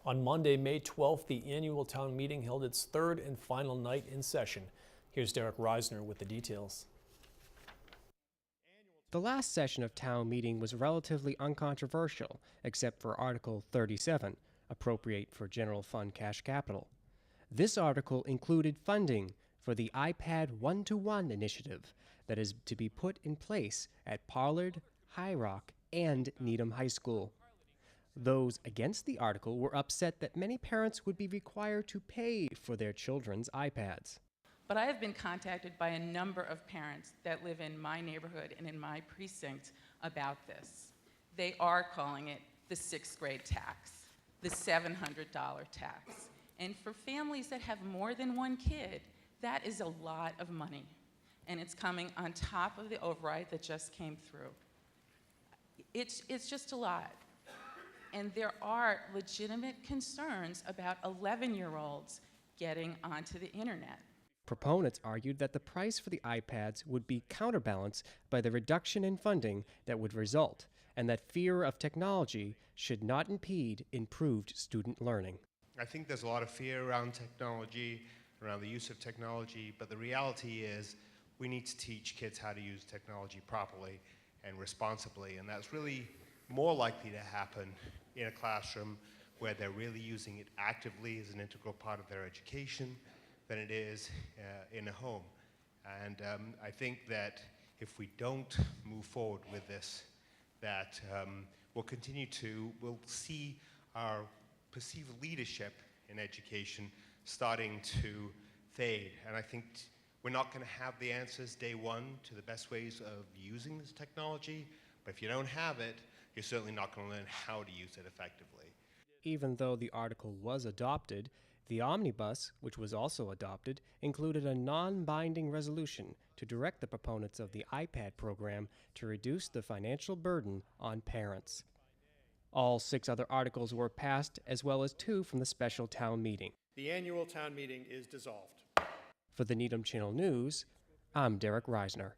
On Monday, May 12th, the annual town meeting held its third and final night in session. Here's Derek Reisner with the details. The last session of town meeting was relatively uncontroversial, except for Article 37, Appropriate for General Fund Cash Capital. This article included funding for the iPad one-to-one initiative that is to be put in place at Pollard, High Rock, and Needham High School. Those against the article were upset that many parents would be required to pay for their children's iPads. But I have been contacted by a number of parents that live in my neighborhood and in my precinct about this. They are calling it the sixth grade tax, the $700 tax. And for families that have more than one kid, that is a lot of money. And it's coming on top of the override that just came through. It's just a lot. And there are legitimate concerns about 11-year-olds getting onto the internet. Proponents argued that the price for the iPads would be counterbalanced by the reduction in funding that would result, and that fear of technology should not impede improved student learning. I think there's a lot of fear around technology, around the use of technology, but the reality is we need to teach kids how to use technology properly and responsibly, and that's really more likely to happen in a classroom where they're really using it actively as an integral part of their education than it is in a home. And I think that if we don't move forward with this, that we'll see our perceived leadership in education starting to fade. And I think we're not going to have the answers day one to the best ways of using this technology, but if you don't have it, you're certainly not going to learn how to use it effectively. Even though the article was adopted, the omnibus, which was also adopted, included a non-binding resolution to direct the proponents of the iPad program to reduce the financial burden on parents. All 6 other articles were passed, as well as 2 from the special town meeting. The annual town meeting is dissolved. For the Needham Channel News, I'm Derek Reisner.